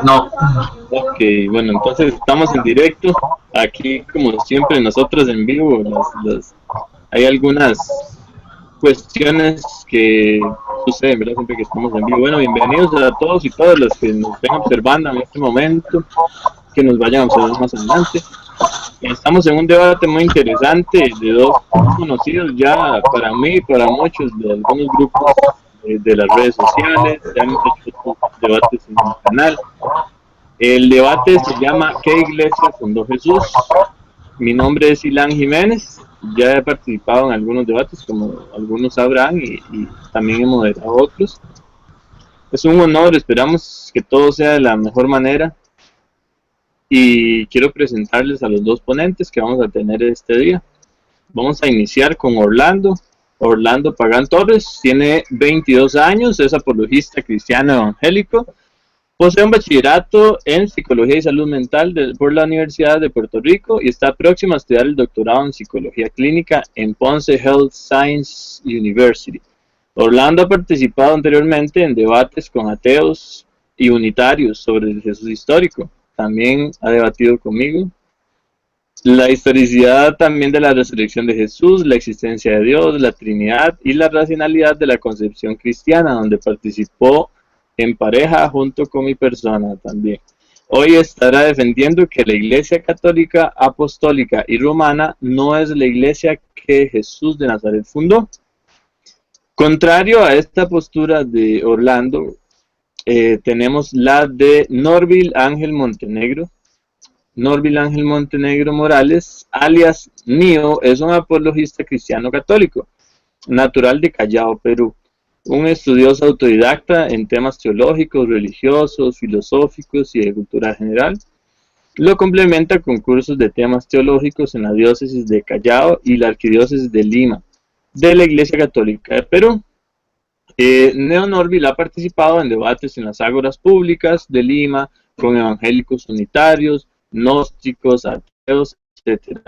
No. Ok, bueno, entonces estamos en directo. Aquí, como siempre, nosotros en vivo, hay algunas cuestiones que suceden, ¿verdad? Siempre que estamos en vivo. Bueno, bienvenidos a todos y todas los que nos estén observando en este momento, que nos vayan a observar más adelante. Estamos en un debate muy interesante de dos conocidos ya para mí y para muchos de algunos grupos de las redes sociales. Ya hemos hecho otros debates en el canal. El debate se llama ¿Qué iglesia fundó Jesús? Mi nombre es Ilan Jiménez. Ya he participado en algunos debates, como algunos sabrán, y también he moderado otros. Es un honor, esperamos que todo sea de la mejor manera. Y quiero presentarles a los dos ponentes que vamos a tener este día. Vamos a iniciar con Orlando. Orlando Pagán Torres tiene 22 años, es apologista cristiano evangélico. Posee un bachillerato en Psicología y Salud Mental por la Universidad de Puerto Rico y está próximo a estudiar el doctorado en Psicología Clínica en Ponce Health Science University. Orlando ha participado anteriormente en debates con ateos y unitarios sobre el Jesús histórico. También ha debatido conmigo la historicidad también de la resurrección de Jesús, la existencia de Dios, la Trinidad y la racionalidad de la concepción cristiana, donde participó en pareja junto con mi persona también. Hoy estará defendiendo que la Iglesia Católica, Apostólica y Romana no es la iglesia que Jesús de Nazaret fundó. Contrario a esta postura de Orlando, tenemos la de Norville Ángel Montenegro. Norville Ángel Montenegro Morales, alias Nio, es un apologista cristiano católico, natural de Callao, Perú. Un estudioso autodidacta en temas teológicos, religiosos, filosóficos y de cultura general. Lo complementa con cursos de temas teológicos en la diócesis de Callao y la arquidiócesis de Lima, de la Iglesia Católica de Perú. Neo Norville ha participado en debates en las ágoras públicas de Lima con evangélicos unitarios, gnósticos, ateos, etc.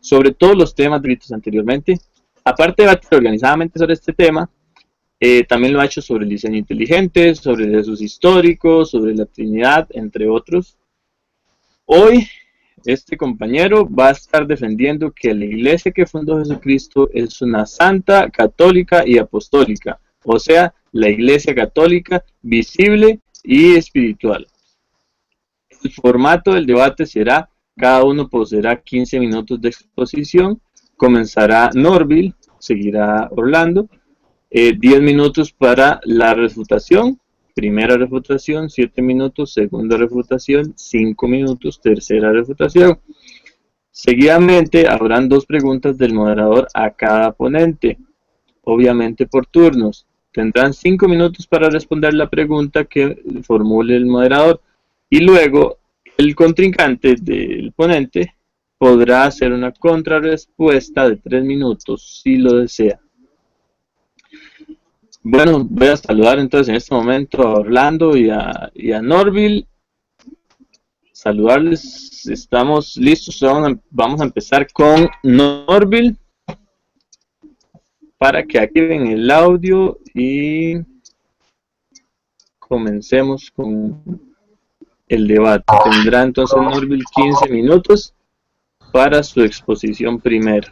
Sobre todos los temas descritos anteriormente. Aparte de debatir organizadamente sobre este tema, también lo ha hecho sobre el diseño inteligente, sobre Jesús histórico, sobre la Trinidad, entre otros. Hoy, este compañero va a estar defendiendo que la iglesia que fundó Jesucristo es una santa, católica y apostólica, o sea, la iglesia católica visible y espiritual. El formato del debate será, cada uno poseerá 15 minutos de exposición. Comenzará Norville, seguirá Orlando, 10 minutos para la refutación, primera refutación, 7 minutos, segunda refutación, 5 minutos, tercera refutación. Seguidamente habrán 2 preguntas del moderador a cada ponente, obviamente por turnos. Tendrán 5 minutos para responder la pregunta que formule el moderador y luego el contrincante del ponente podrá hacer una contrarrespuesta de 3 minutos si lo desea. Bueno, voy a saludar entonces en este momento a Orlando y a Norville. Saludarles, estamos listos, vamos a empezar con Norville para que activen el audio y comencemos con el debate. Tendrá entonces Norville 15 minutos para su exposición primera.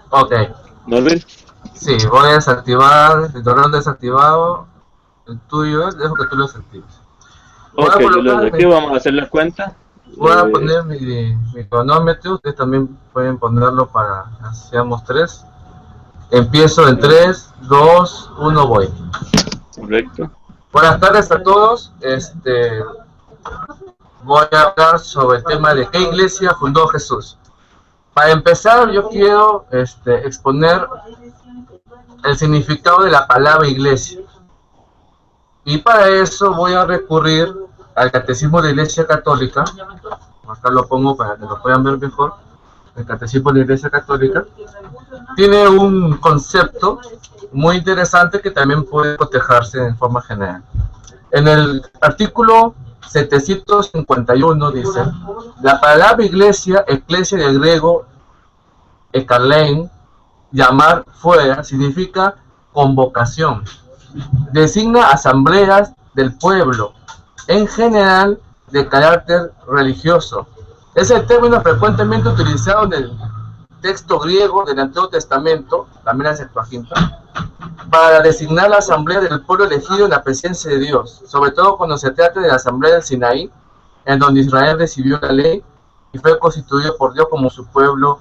Ok. Norville. Sí, voy a desactivar, el torrón desactivado, el tuyo, dejo que tú lo desactives. Ok, yo lo desactivo, vamos a hacer la cuenta. Voy a poner mi cronómetro, ustedes también pueden ponerlo para seamos 3. Empiezo en 3, 2, 1, voy. Correcto. Buenas tardes a todos. Voy a hablar sobre el tema de qué iglesia fundó Jesús. Para empezar, yo quiero exponer el significado de la palabra iglesia. Y para eso voy a recurrir al Catecismo de la Iglesia Católica. Acá lo pongo para que lo puedan ver mejor. El Catecismo de la Iglesia Católica tiene un concepto muy interesante que también puede cotejarse en forma general. En el artículo 751 dice: la palabra iglesia, eclesia del griego, ekalein, Llamar fuera significa convocación. Designa asambleas del pueblo, en general de carácter religioso. Es el término frecuentemente utilizado en el texto griego del Antiguo Testamento, también la Septuaginta, para designar la asamblea del pueblo elegido en la presencia de Dios, sobre todo cuando se trata de la asamblea del Sinaí, en donde Israel recibió la ley y fue constituido por Dios como su pueblo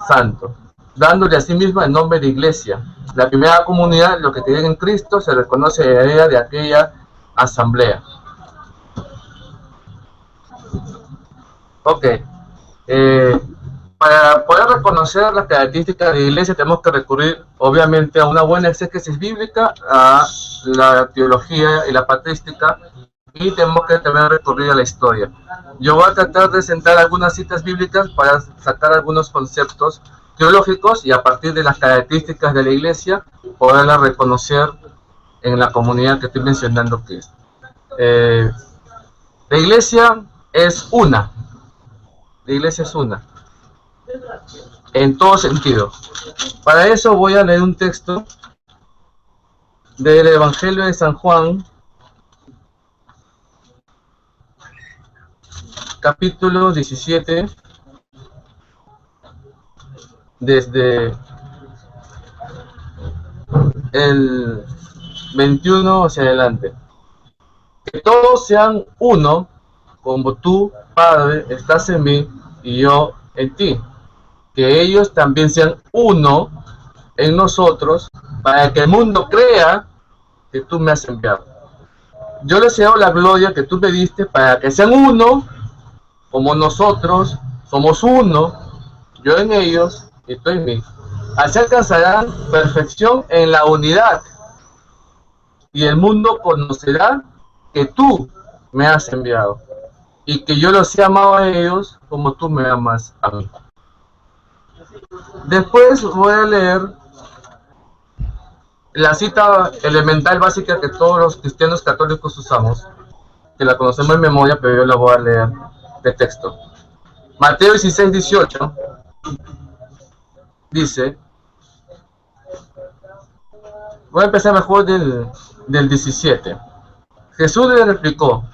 santo, dándole a sí misma el nombre de iglesia. La primera comunidad, lo que tienen en Cristo, se reconoce heredera de aquella asamblea. Ok. Para poder reconocer las características de la iglesia tenemos que recurrir obviamente a una buena exégesis bíblica, a la teología y la patrística, y tenemos que también recurrir a la historia. Yo voy a tratar de sentar algunas citas bíblicas para sacar algunos conceptos teológicos y a partir de las características de la iglesia poderla reconocer en la comunidad que estoy mencionando que es. La iglesia es una. La iglesia es una. En todo sentido. Para eso voy a leer un texto del Evangelio de San Juan, capítulo 17, desde el 21 hacia adelante. Que todos sean uno, como tú, Padre, estás en mí y yo en ti. Que ellos también sean uno en nosotros, para que el mundo crea que tú me has enviado. Yo les he dado la gloria que tú me diste, para que sean uno, como nosotros somos uno, yo en ellos y tú en mí. Así alcanzarán perfección en la unidad, y el mundo conocerá que tú me has enviado, y que yo los he amado a ellos como tú me amas a mí. Después voy a leer la cita elemental básica que todos los cristianos católicos usamos, que la conocemos en memoria, pero yo la voy a leer de texto. Mateo 16, 18 dice, voy a empezar mejor del 17. Jesús le replicó,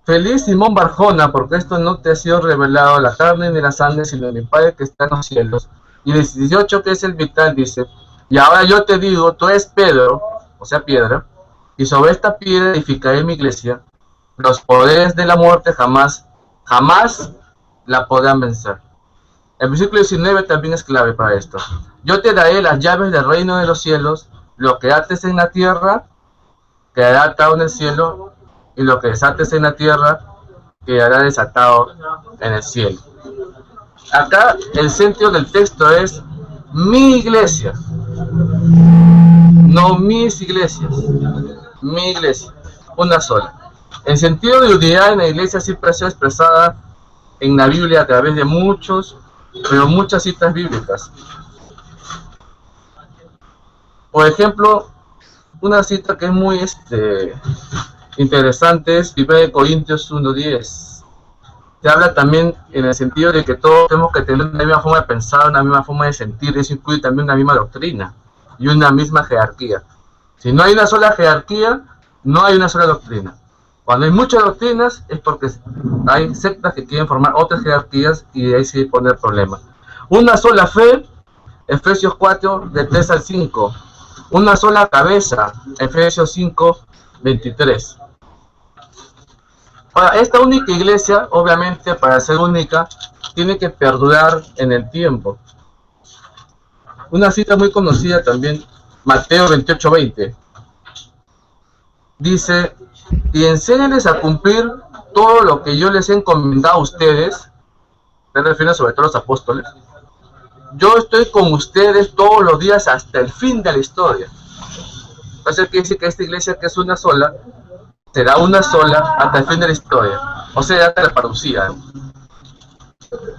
feliz Simón Barjona, porque esto no te ha sido revelado a la carne ni la sangre, sino mi Padre que está en los cielos. Y el 18, que es el vital, dice, y ahora yo te digo, tú eres Pedro, o sea piedra, y sobre esta piedra edificaré mi iglesia. Los poderes de la muerte jamás la podrán vencer. El versículo 19 también es clave para esto. Yo te daré las llaves del reino de los cielos, lo que ates en la tierra quedará atado en el cielo, y lo que desates en la tierra quedará desatado en el cielo. Acá el centro del texto es mi iglesia, no mis iglesias, mi iglesia, una sola. El sentido de unidad en la iglesia siempre ha sido expresada en la Biblia a través de muchas citas bíblicas. Por ejemplo, una cita que es muy interesante es 1 Corintios 1:10. Se habla también en el sentido de que todos tenemos que tener una misma forma de pensar, una misma forma de sentir. Eso incluye también una misma doctrina y una misma jerarquía. Si no hay una sola jerarquía, no hay una sola doctrina. Cuando hay muchas doctrinas es porque hay sectas que quieren formar otras jerarquías y de ahí sí pone el problema. Una sola fe, Efesios 4, de 3 al 5. Una sola cabeza, Efesios 5, 23. Ahora, esta única iglesia, obviamente, para ser única, tiene que perdurar en el tiempo. Una cita muy conocida también, Mateo 28, 20. Dice, y enséñenles a cumplir todo lo que yo les he encomendado a ustedes, se refiere sobre todo a los apóstoles. Yo estoy con ustedes todos los días hasta el fin de la historia. Entonces quiere decir que esta iglesia, que es una sola, será una sola hasta el fin de la historia, o sea, hasta la parucía.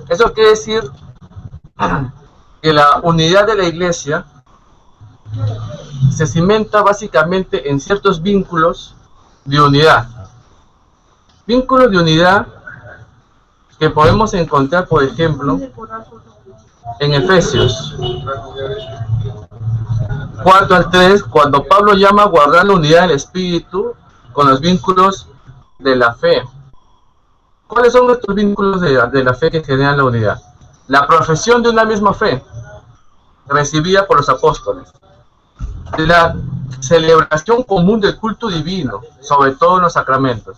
Eso quiere decir que la unidad de la iglesia se cimenta básicamente en ciertos vínculos de unidad. Vínculos de unidad que podemos encontrar, por ejemplo, en Efesios 4 al 3, cuando Pablo llama a guardar la unidad del espíritu con los vínculos de la fe. ¿Cuáles son estos vínculos de la fe que generan la unidad? La profesión de una misma fe, recibida por los apóstoles. La celebración común del culto divino, sobre todo en los sacramentos.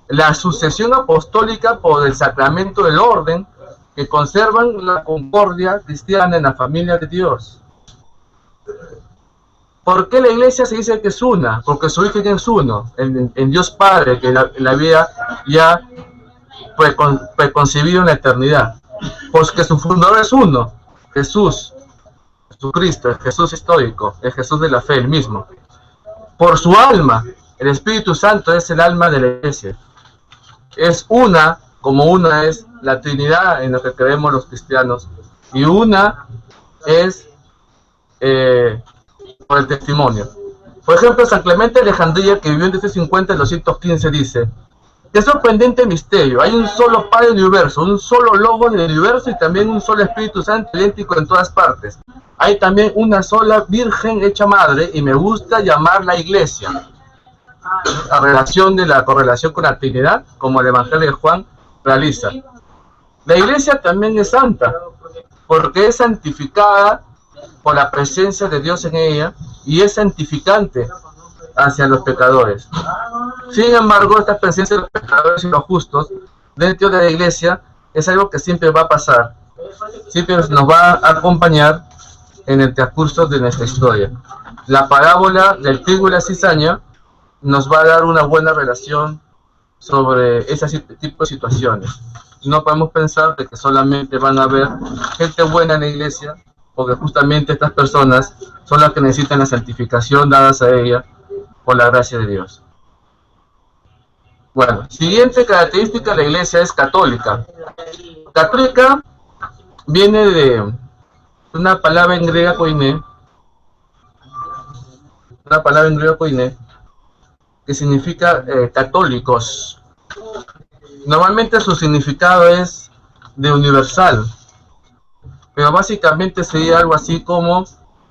La sucesión apostólica por el sacramento del orden, que conservan la concordia cristiana en la familia de Dios. ¿Por qué la iglesia se dice que es una? Porque su origen es uno, en Dios Padre, que la vida ya fue preconcebido en la eternidad. Porque su fundador es uno, Jesús, Jesucristo, el Jesús histórico, el Jesús de la fe, el mismo. Por su alma, el Espíritu Santo es el alma de la iglesia. Es una, como una es la Trinidad en lo que creemos los cristianos, y una es por el testimonio. Por ejemplo, San Clemente de Alejandría, que vivió entre 50 y 215, dice: qué sorprendente misterio, hay un solo Padre del universo, un solo Logo del universo y también un solo Espíritu Santo idéntico en todas partes. Hay también una sola Virgen hecha Madre, y me gusta llamarla Iglesia. La relación de la correlación con la Trinidad, como el Evangelio de Juan realiza. La Iglesia también es santa, porque es santificada por la presencia de Dios en ella, y es santificante hacia los pecadores. Sin embargo, esta presencia de los pecadores y los justos dentro de la iglesia es algo que siempre va a pasar, siempre nos va a acompañar en el transcurso de nuestra historia. La parábola del trigo y la cizaña nos va a dar una buena relación sobre ese tipo de situaciones. No podemos pensar de que solamente van a haber gente buena en la iglesia, porque justamente estas personas son las que necesitan la santificación dadas a ella por la gracia de Dios. Bueno, siguiente característica de la iglesia es católica. Católica viene de una palabra en griego koiné, que significa católicos. Normalmente su significado es de universal, pero básicamente sería algo así como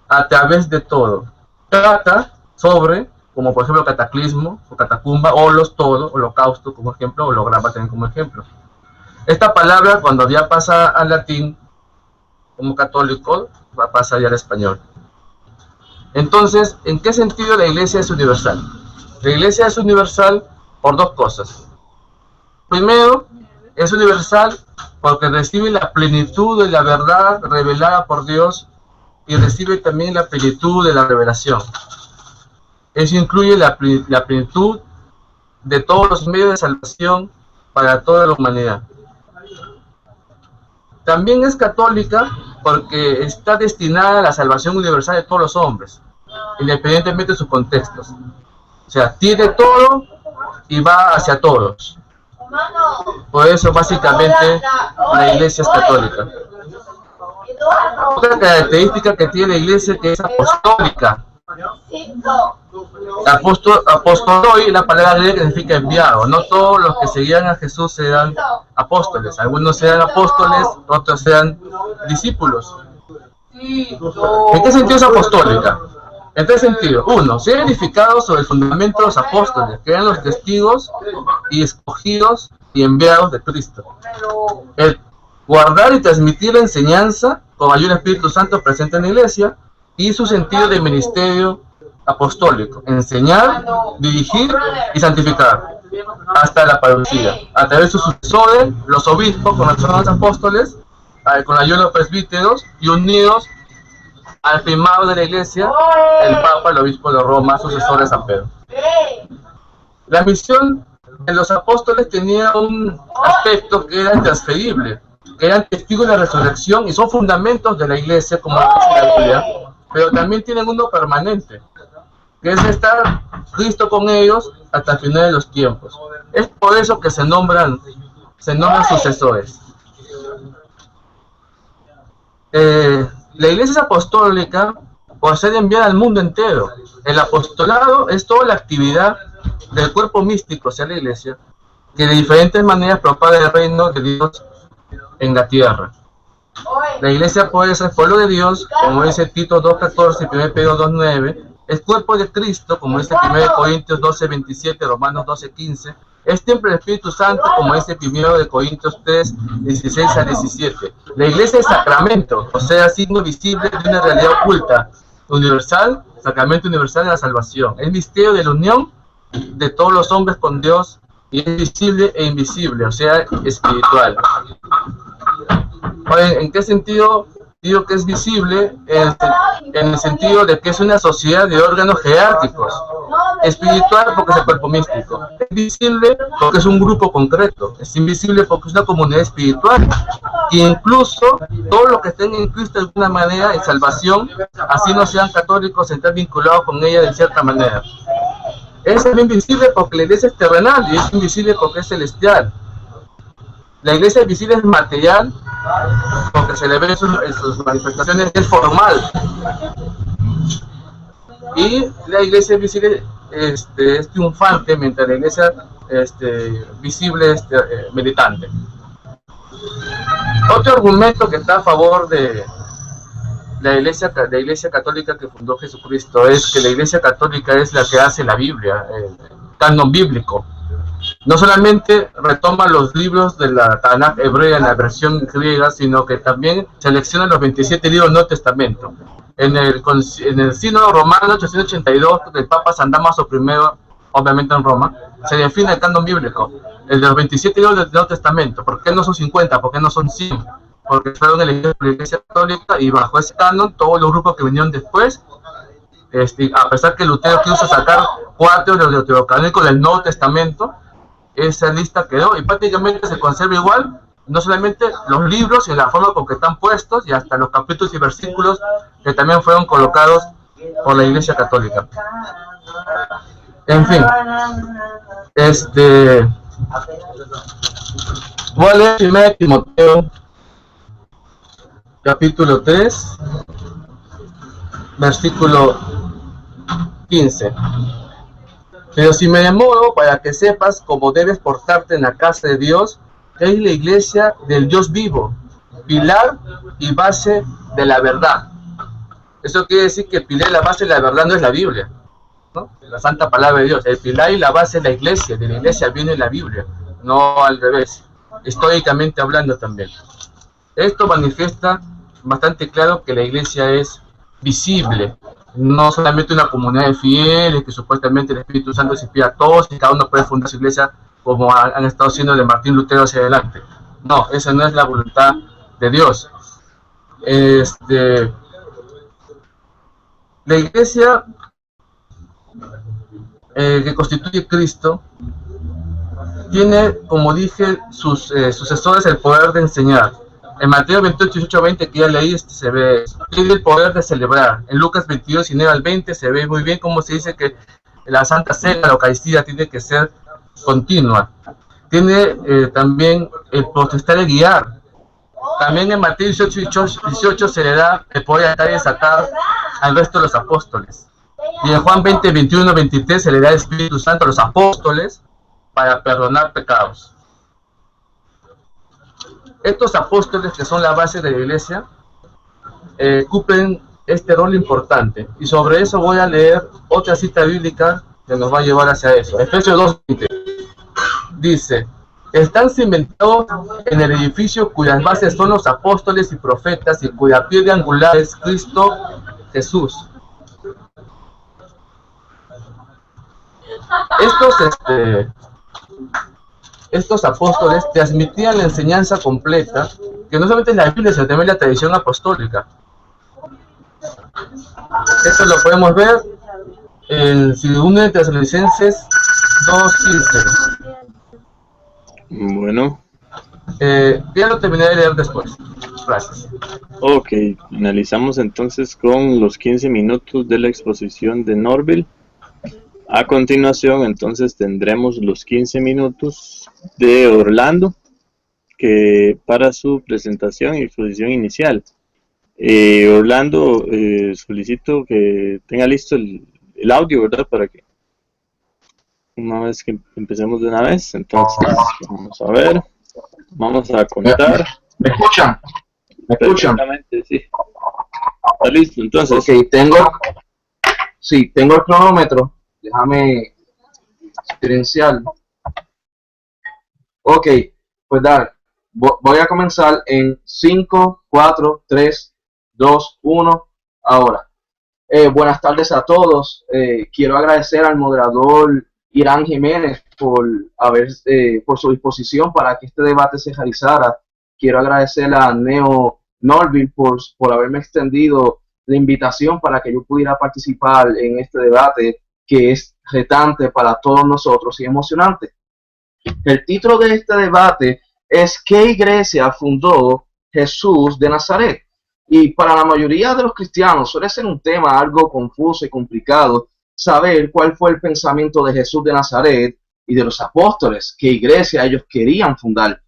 a través de todo. Trata sobre, como por ejemplo cataclismo o catacumba, holos, todo, holocausto como ejemplo, holograma también como ejemplo. Esta palabra, cuando ya pasa al latín como católico, va a pasar ya al español. Entonces, ¿en qué sentido la iglesia es universal? La iglesia es universal por dos cosas. Primero, es universal porque recibe la plenitud de la verdad revelada por Dios y recibe también la plenitud de la revelación. Eso incluye la plenitud de todos los medios de salvación para toda la humanidad. También es católica porque está destinada a la salvación universal de todos los hombres, independientemente de sus contextos. O sea, tiene todo y va hacia todos. Por eso básicamente la iglesia es católica. Otra característica que tiene la iglesia que es apostólica. Apostoloi, la palabra griega que significa enviado. No todos los que seguían a Jesús eran apóstoles. Algunos eran apóstoles, otros eran discípulos. ¿En qué sentido es apostólica? En tres sentidos. Uno, se ha edificado sobre el fundamento de los apóstoles, que eran los testigos y escogidos y enviados de Cristo. El guardar y transmitir la enseñanza con ayuda del Espíritu Santo presente en la iglesia, y su sentido de ministerio apostólico: enseñar, dirigir y santificar hasta la parucía, a través de sus sucesores, los obispos, con los apóstoles, con la ayuda de los presbíteros, y unidos al primado de la iglesia, el Papa, el obispo de Roma, sucesor de San Pedro. La misión de los apóstoles tenía un aspecto que era intransferible, que eran testigos de la resurrección y son fundamentos de la iglesia, como la Biblia, pero también tienen uno permanente, que es estar Cristo con ellos hasta el final de los tiempos. Es por eso que se nombran sucesores. La iglesia es apostólica por ser enviada al mundo entero. El apostolado es toda la actividad del cuerpo místico hacia la iglesia, que de diferentes maneras propaga el reino de Dios en la tierra. La iglesia puede ser pueblo de Dios, como dice Tito 2.14 y 1 Pedro 2.9, el cuerpo de Cristo, como dice 1 Corintios 12.27, Romanos 12.15, es templo del Espíritu Santo, como dice 1 Corintios 3.16 a 17. La iglesia es sacramento, o sea, signo visible de una realidad oculta, universal, sacramento universal de la salvación. Es misterio de la unión de todos los hombres con Dios y es visible e invisible, o sea, espiritual. ¿En qué sentido digo que es visible? En el sentido de que es una sociedad de órganos jerárquicos. Espiritual porque es el cuerpo místico. Es visible porque es un grupo concreto. Es invisible porque es una comunidad espiritual. Que incluso todos los que estén en Cristo de alguna manera en salvación, así no sean católicos, están vinculados con ella de cierta manera. Es invisible porque la iglesia es terrenal y es invisible porque es celestial. La iglesia visible es material porque se le ve en sus manifestaciones, es formal. Y la iglesia visible es triunfante, mientras la iglesia visible es militante. Otro argumento que está a favor de la iglesia católica que fundó Jesucristo es que la iglesia católica es la que hace la Biblia, el canon bíblico. No solamente retoma los libros de la Tanakh hebrea en la versión griega, sino que también selecciona los 27 libros del Nuevo Testamento. En el Sínodo Romano 882 del Papa San Dámaso I, obviamente en Roma, se define el canon bíblico, el de los 27 libros del Nuevo Testamento. ¿Por qué no son 50? ¿Por qué no son 100? Porque fueron elegidos por la Iglesia Católica y bajo ese canon todos los grupos que vinieron después, a pesar que Lutero quiso sacar 4 de los deuterocanónicos del Nuevo Testamento, esa lista quedó y prácticamente se conserva igual, no solamente los libros y la forma con que están puestos y hasta los capítulos y versículos que también fueron colocados por la Iglesia Católica. En fin, voy a leer 1 Timoteo capítulo 3 versículo 15. Pero si me demoro para que sepas cómo debes portarte en la casa de Dios, que es la iglesia del Dios vivo, pilar y base de la verdad. Eso quiere decir que el pilar y la base de la verdad no es la Biblia, ¿no? La santa palabra de Dios. El pilar y la base es la iglesia, de la iglesia viene la Biblia, no al revés, históricamente hablando también. Esto manifiesta bastante claro que la iglesia es visible, no solamente una comunidad de fieles que supuestamente el Espíritu Santo se inspira a todos y cada uno puede fundar su iglesia como han estado haciendo de Martín Lutero hacia adelante. No, esa no es la voluntad de Dios. La iglesia que constituye Cristo tiene, como dije, sus sucesores el poder de enseñar. En Mateo 28, 18, 20, que ya leí, se ve eso. Tiene el poder de celebrar. En Lucas 22, 19 al 20, se ve muy bien cómo se dice que la Santa Cena, la Eucaristía, tiene que ser continua. Tiene también el potestad de guiar. También en Mateo 18 se le da el poder de atar y desatar al resto de los apóstoles. Y en Juan 20, 21, 23 se le da el Espíritu Santo a los apóstoles para perdonar pecados. Estos apóstoles, que son la base de la iglesia, cumplen este rol importante. Y sobre eso voy a leer otra cita bíblica que nos va a llevar hacia eso. Efesios 2:20 dice: están cimentados en el edificio cuyas bases son los apóstoles y profetas y cuya piedra angular es Cristo Jesús. Estos apóstoles transmitían la enseñanza completa, que no solamente es la Biblia, sino también la tradición apostólica. Esto lo podemos ver en 2 Tesalonicenses 2:15. Bueno. Ya lo terminaré de leer después. Gracias. Ok, finalizamos entonces con los 15 minutos de la exposición de Norville. A continuación, entonces, tendremos los 15 minutos de Orlando que para su presentación y exposición inicial. Orlando, solicito que tenga listo el audio, ¿verdad? Para que una vez que empecemos de una vez, entonces, vamos a ver, vamos a contar. ¿Me escuchan? ¿Me escuchan? Perfectamente, sí. Está listo, entonces. Ok, tengo el cronómetro. Déjame silenciarlo. Ok, pues dale. Voy a comenzar en 5, 4, 3, 2, 1. Ahora. Buenas tardes a todos. Quiero agradecer al moderador Irán Jiménez por su disposición para que este debate se realizara. Quiero agradecer a Neo Norville por haberme extendido la invitación para que yo pudiera participar en este debate que es retante para todos nosotros y emocionante. El título de este debate es ¿qué iglesia fundó Jesús de Nazaret? Y para la mayoría de los cristianos suele ser un tema algo confuso y complicado saber cuál fue el pensamiento de Jesús de Nazaret y de los apóstoles, qué iglesia ellos querían fundar.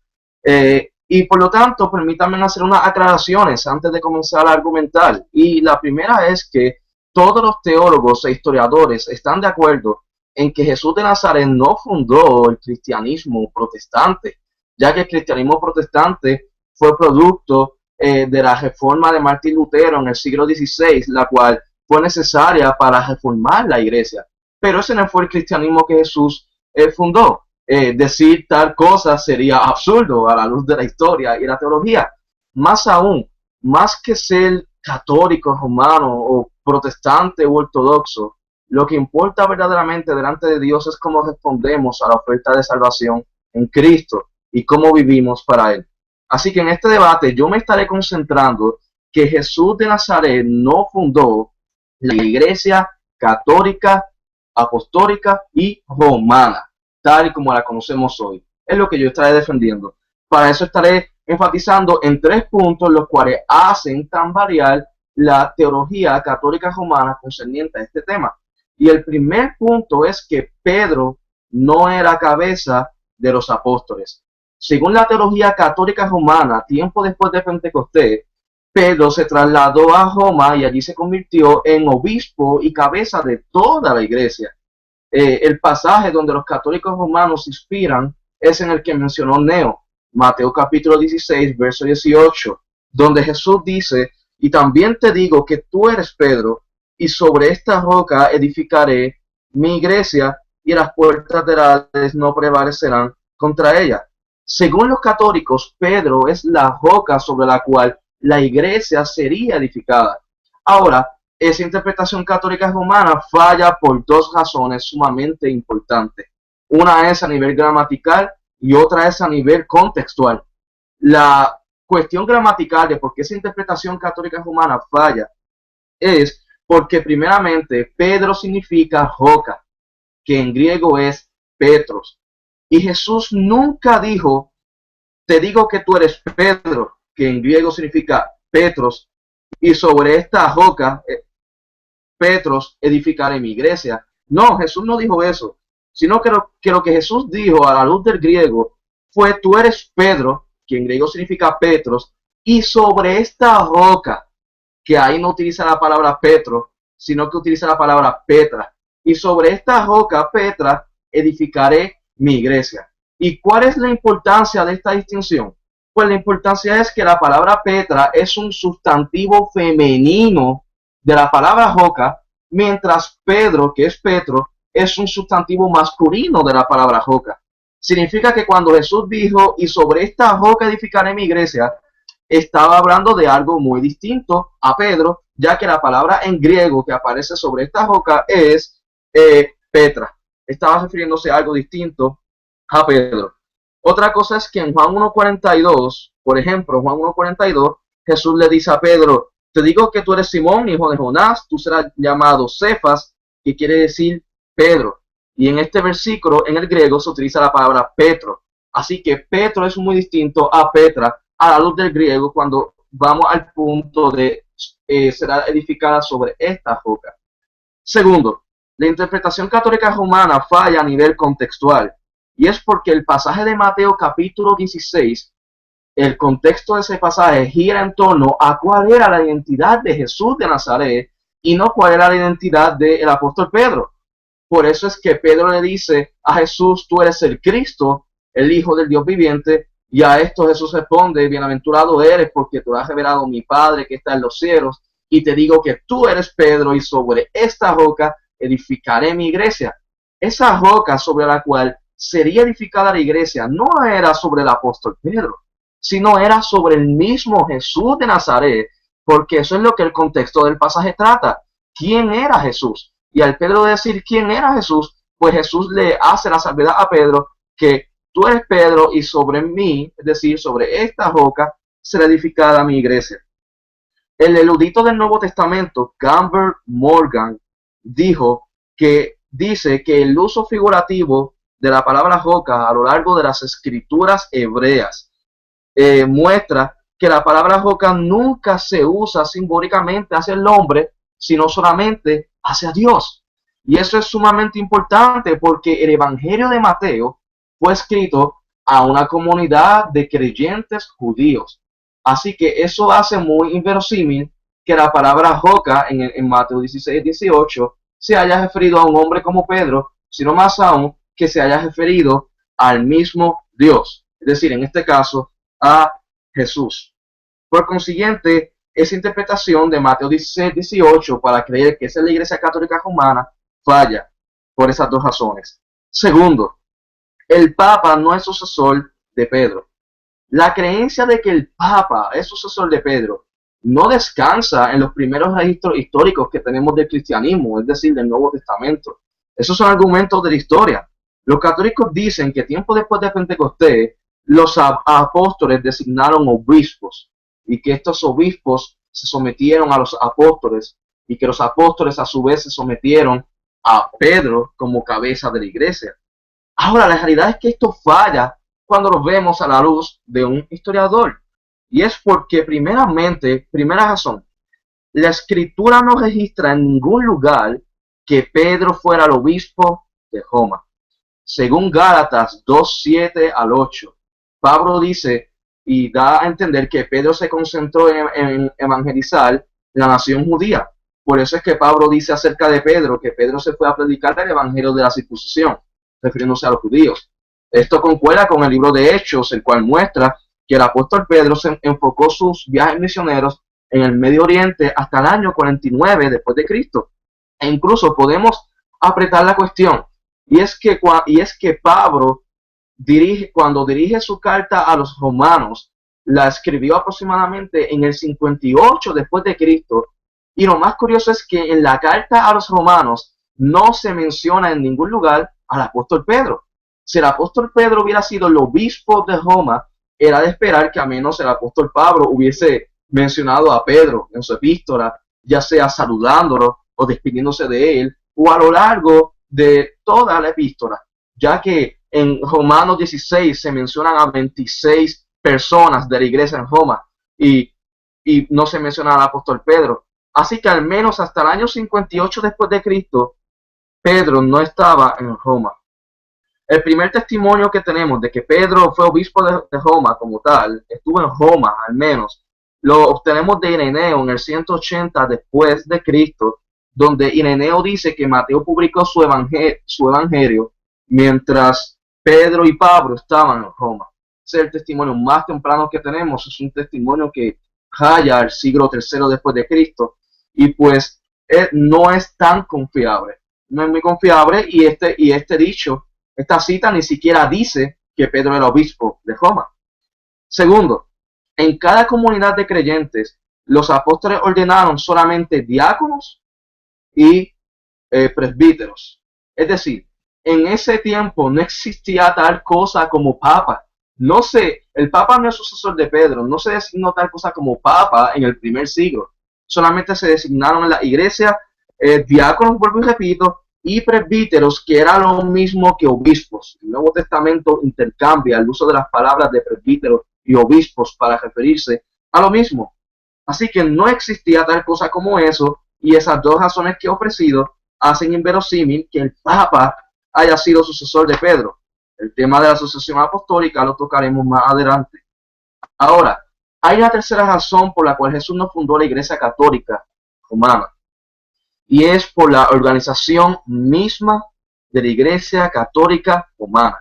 Y por lo tanto, permítanme hacer unas aclaraciones antes de comenzar a argumentar. Y la primera es que todos los teólogos e historiadores están de acuerdo en que Jesús de Nazaret no fundó el cristianismo protestante, ya que el cristianismo protestante fue producto de la reforma de Martín Lutero en el siglo XVI, la cual fue necesaria para reformar la iglesia. Pero ese no fue el cristianismo que Jesús fundó. Decir tal cosa sería absurdo a la luz de la historia y la teología. Más aún, más que ser católico, romano o protestante o ortodoxo, lo que importa verdaderamente delante de Dios es cómo respondemos a la oferta de salvación en Cristo y cómo vivimos para Él. Así que en este debate yo me estaré concentrando que Jesús de Nazaret no fundó la iglesia católica, apostólica y romana, tal y como la conocemos hoy. Es lo que yo estaré defendiendo. Para eso estaré enfatizando en 3 puntos los cuales hacen tan variar la teología católica romana concerniente a este tema. Y el primer punto es que Pedro no era cabeza de los apóstoles. Según la teología católica romana, tiempo después de Pentecostés, Pedro se trasladó a Roma y allí se convirtió en obispo y cabeza de toda la iglesia. El pasaje donde los católicos romanos se inspiran es en el que mencionó Neo, Mateo capítulo 16, verso 18, donde Jesús dice, y también te digo que tú eres Pedro, y sobre esta roca edificaré mi iglesia, y las puertas del Hades no prevalecerán contra ella. Según los católicos, Pedro es la roca sobre la cual la iglesia sería edificada. Ahora, esa interpretación católica romana falla por 2 razones sumamente importantes. Una es a nivel gramatical y otra es a nivel contextual. La cuestión gramatical de por qué esa interpretación católica romana falla es porque primeramente Pedro significa roca, que en griego es Petros. Y Jesús nunca dijo, te digo que tú eres Pedro, que en griego significa Petros, y sobre esta roca, Petros, edificaré mi iglesia. No, Jesús no dijo eso, sino que lo que Jesús dijo a la luz del griego fue, tú eres Pedro, que en griego significa Petros, y sobre esta roca, que ahí no utiliza la palabra Petro, sino que utiliza la palabra Petra. Y sobre esta roca, Petra, edificaré mi iglesia. ¿Y cuál es la importancia de esta distinción? Pues la importancia es que la palabra Petra es un sustantivo femenino de la palabra roca, mientras Pedro, que es Petro, es un sustantivo masculino de la palabra roca. Significa que cuando Jesús dijo, y sobre esta roca edificaré mi iglesia, estaba hablando de algo muy distinto a Pedro, ya que la palabra en griego que aparece sobre esta roca es Petra. Estaba refiriéndose a algo distinto a Pedro. Otra cosa es que en Juan 1.42, por ejemplo, Juan 1.42, Jesús le dice a Pedro, te digo que tú eres Simón, hijo de Jonás, tú serás llamado Cefas, que quiere decir Pedro. Y en este versículo, en el griego, se utiliza la palabra Petro. Así que Petro es muy distinto a Petra a la luz del griego cuando vamos al punto de será edificada sobre esta roca. Segundo, la interpretación católica romana falla a nivel contextual. Y es porque el pasaje de Mateo capítulo 16, el contexto de ese pasaje gira en torno a cuál era la identidad de Jesús de Nazaret y no cuál era la identidad del apóstol Pedro. Por eso es que Pedro le dice a Jesús, tú eres el Cristo, el Hijo del Dios viviente, Y a esto Jesús responde, bienaventurado eres porque te has revelado mi Padre que está en los cielos, y te digo que tú eres Pedro, y sobre esta roca edificaré mi iglesia. Esa roca sobre la cual sería edificada la iglesia no era sobre el apóstol Pedro, sino era sobre el mismo Jesús de Nazaret, porque eso es lo que el contexto del pasaje trata. ¿Quién era Jesús? Y al Pedro decir quién era Jesús, pues Jesús le hace la salvedad a Pedro que tú eres Pedro y sobre mí, es decir, sobre esta roca, será edificada mi iglesia. El erudito del Nuevo Testamento, Gamber Morgan, dice que el uso figurativo de la palabra roca a lo largo de las escrituras hebreas muestra que la palabra roca nunca se usa simbólicamente hacia el hombre, sino solamente hacia Dios. Y eso es sumamente importante porque el Evangelio de Mateo fue escrito a una comunidad de creyentes judíos. Así que eso hace muy inverosímil que la palabra roca en Mateo 16-18 se haya referido a un hombre como Pedro, sino más aún que se haya referido al mismo Dios. Es decir, en este caso, a Jesús. Por consiguiente, esa interpretación de Mateo 16-18 para creer que esa es la Iglesia Católica Romana falla por esas dos razones. Segundo, el Papa no es sucesor de Pedro. La creencia de que el Papa es sucesor de Pedro no descansa en los primeros registros históricos que tenemos del cristianismo, es decir, del Nuevo Testamento. Esos son argumentos de la historia. Los católicos dicen que tiempo después de Pentecostés, los apóstoles designaron obispos y que estos obispos se sometieron a los apóstoles y que los apóstoles a su vez se sometieron a Pedro como cabeza de la iglesia. Ahora, la realidad es que esto falla cuando lo vemos a la luz de un historiador. Y es porque, primera razón, la escritura no registra en ningún lugar que Pedro fuera el obispo de Roma. Según Gálatas 2:7 al 8, Pablo dice y da a entender que Pedro se concentró en evangelizar la nación judía. Por eso es que Pablo dice acerca de Pedro que Pedro se fue a predicar el evangelio de la circuncisión, refiriéndose a los judíos. Esto concuerda con el libro de Hechos, el cual muestra que el apóstol Pedro se enfocó sus viajes misioneros en el Medio Oriente hasta el año 49 después de Cristo. E incluso podemos apretar la cuestión, y es que Pablo cuando dirige su carta a los romanos, la escribió aproximadamente en el 58 después de Cristo, y lo más curioso es que en la carta a los romanos no se menciona en ningún lugar al apóstol Pedro. Si el apóstol Pedro hubiera sido el obispo de Roma, era de esperar que a menos el apóstol Pablo hubiese mencionado a Pedro en su epístola, ya sea saludándolo o despidiéndose de él, o a lo largo de toda la epístola, ya que en Romanos 16 se mencionan a 26 personas de la iglesia en Roma y no se menciona al apóstol Pedro. Así que al menos hasta el año 58 después de Cristo, Pedro no estaba en Roma. El primer testimonio que tenemos de que Pedro fue obispo de Roma como tal, estuvo en Roma al menos, lo obtenemos de Ireneo en el 180 después de Cristo, donde Ireneo dice que Mateo publicó su evangelio mientras Pedro y Pablo estaban en Roma. Ese es el testimonio más temprano que tenemos, es un testimonio que raya al siglo III después de Cristo, y pues no es tan confiable, no es muy confiable, y este dicho, esta cita ni siquiera dice que Pedro era obispo de Roma. Segundo, en cada comunidad de creyentes, los apóstoles ordenaron solamente diáconos y presbíteros. Es decir, en ese tiempo no existía tal cosa como papa. El papa no es sucesor de Pedro, no se designó tal cosa como papa en el primer siglo. Solamente se designaron en la iglesia diáconos, vuelvo y repito, y presbíteros, que era lo mismo que obispos. El Nuevo Testamento intercambia el uso de las palabras de presbíteros y obispos para referirse a lo mismo. Así que no existía tal cosa como eso, y esas dos razones que he ofrecido hacen inverosímil que el Papa haya sido sucesor de Pedro. El tema de la sucesión apostólica lo tocaremos más adelante. Ahora, hay una tercera razón por la cual Jesús no fundó la Iglesia Católica Romana, y es por la organización misma de la Iglesia Católica Romana.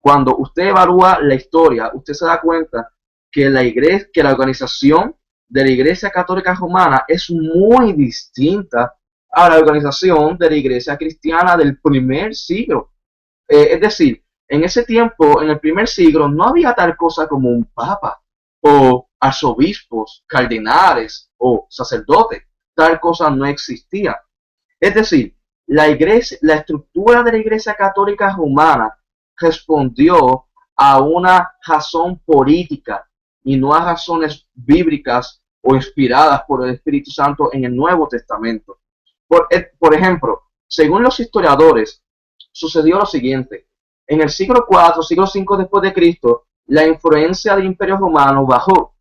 cuando usted evalúa la historia, usted se da cuenta que la organización de la Iglesia Católica Romana es muy distinta a la organización de la Iglesia Cristiana del primer siglo. Es decir, en ese tiempo, en el primer siglo, no había tal cosa como un papa o arzobispos, cardenales o sacerdotes. Tal cosa no existía. Es decir, la estructura de la Iglesia Católica Romana respondió a una razón política y no a razones bíblicas o inspiradas por el Espíritu Santo en el Nuevo Testamento. Por ejemplo, según los historiadores, sucedió lo siguiente. En el siglo IV, siglo V después de Cristo, la influencia del Imperio Romano bajó.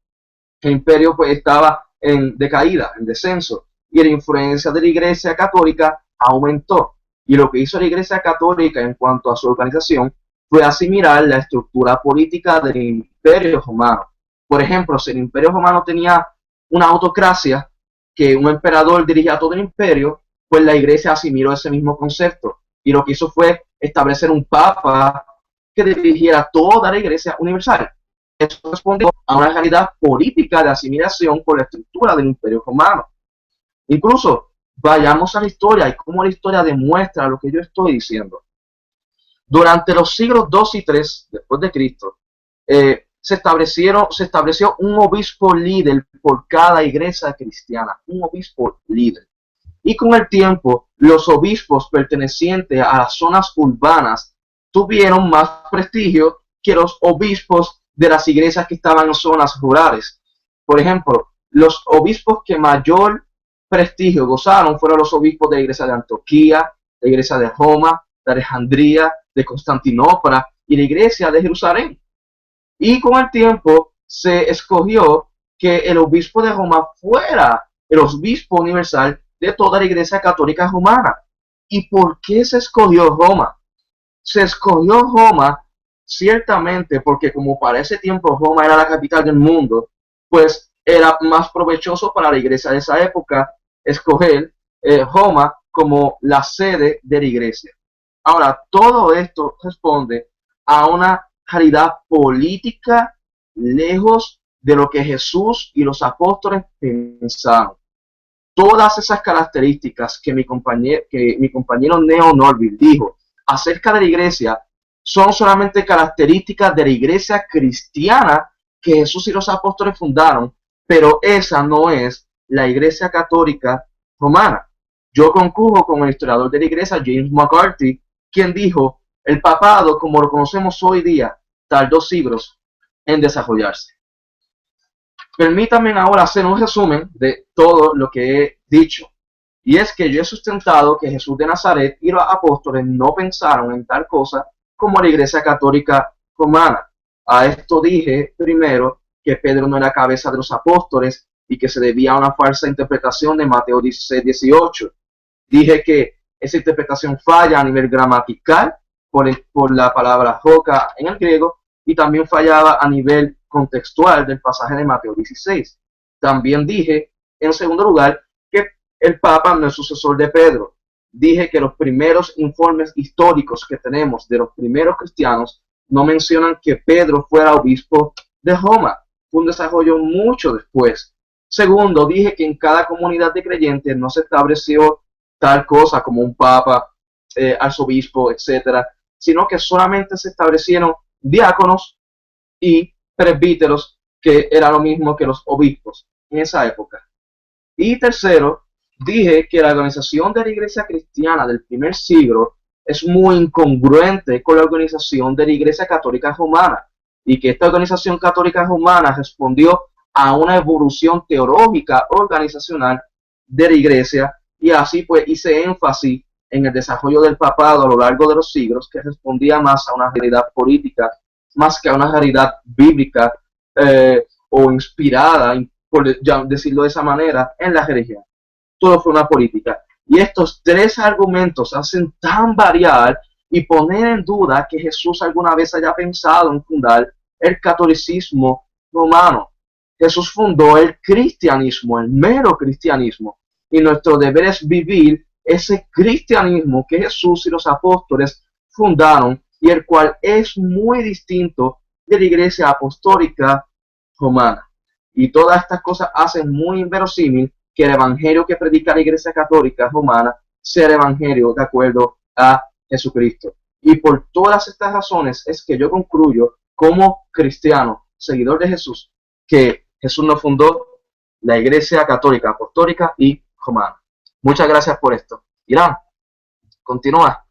El imperio pues estaba en decaída, en descenso, y la influencia de la Iglesia Católica aumentó. Y lo que hizo la Iglesia Católica en cuanto a su organización fue asimilar la estructura política del Imperio Romano. Por ejemplo, si el Imperio Romano tenía una autocracia, que un emperador dirigía todo el imperio, pues la Iglesia asimiló ese mismo concepto. Y lo que hizo fue establecer un papa que dirigiera toda la Iglesia universal. Eso respondió a una realidad política de asimilación por la estructura del Imperio Romano. Incluso, vayamos a la historia y cómo la historia demuestra lo que yo estoy diciendo. Durante los siglos II y III después de Cristo, se estableció un obispo líder por cada iglesia cristiana, un obispo líder. Y con el tiempo, los obispos pertenecientes a las zonas urbanas tuvieron más prestigio que los obispos de las iglesias que estaban en zonas rurales. Por ejemplo, los obispos que mayor prestigio gozaron fueron los obispos de la iglesia de Antioquía, la iglesia de Roma, de Alejandría, de Constantinopla y la iglesia de Jerusalén. Y con el tiempo se escogió que el obispo de Roma fuera el obispo universal de toda la Iglesia Católica Romana. ¿Y por qué se escogió Roma? Se escogió Roma ciertamente porque como para ese tiempo Roma era la capital del mundo, pues era más provechoso para la iglesia de esa época escoger Roma como la sede de la iglesia. Ahora, todo esto responde a una realidad política lejos de lo que Jesús y los apóstoles pensaron. Todas esas características que mi compañero Neo Norville dijo acerca de la iglesia son solamente características de la iglesia cristiana que Jesús y los apóstoles fundaron, pero esa no es la iglesia católica romana. Yo concurro con el historiador de la iglesia, James McCarthy, quien dijo, el papado, como lo conocemos hoy día, tardó siglos en desarrollarse. Permítanme ahora hacer un resumen de todo lo que he dicho. Y es que yo he sustentado que Jesús de Nazaret y los apóstoles no pensaron en tal cosa como la iglesia católica romana. A esto dije primero que Pedro no era cabeza de los apóstoles y que se debía a una falsa interpretación de Mateo 16:18. Dije que esa interpretación falla a nivel gramatical por la palabra roca en el griego y también fallaba a nivel contextual del pasaje de Mateo 16. También dije, en segundo lugar, que el Papa no es sucesor de Pedro. Dije que los primeros informes históricos que tenemos de los primeros cristianos no mencionan que Pedro fuera obispo de Roma. Fue un desarrollo mucho después. Segundo, dije que en cada comunidad de creyentes no se estableció tal cosa como un papa, arzobispo, etcétera, sino que solamente se establecieron diáconos y presbíteros, que era lo mismo que los obispos en esa época. Y tercero, dije que la organización de la iglesia cristiana del primer siglo es muy incongruente con la organización de la iglesia católica romana y que esta organización católica romana respondió a una evolución teológica organizacional de la iglesia y así pues hice énfasis en el desarrollo del papado a lo largo de los siglos que respondía más a una realidad política más que a una realidad bíblica o inspirada, por decirlo de esa manera, en la religión. Todo fue una política. Y estos tres argumentos hacen tan variar y poner en duda que Jesús alguna vez haya pensado en fundar el catolicismo romano. Jesús fundó el cristianismo, el mero cristianismo. Y nuestro deber es vivir ese cristianismo que Jesús y los apóstoles fundaron y el cual es muy distinto de la Iglesia Apostólica Romana. Y todas estas cosas hacen muy inverosímil que el evangelio que predica la Iglesia Católica Romana sea el evangelio de acuerdo a Jesucristo. Y por todas estas razones es que yo concluyo como cristiano, seguidor de Jesús, que Jesús nos fundó la Iglesia Católica Apostólica y Romana. Muchas gracias por esto. Irán, continúa.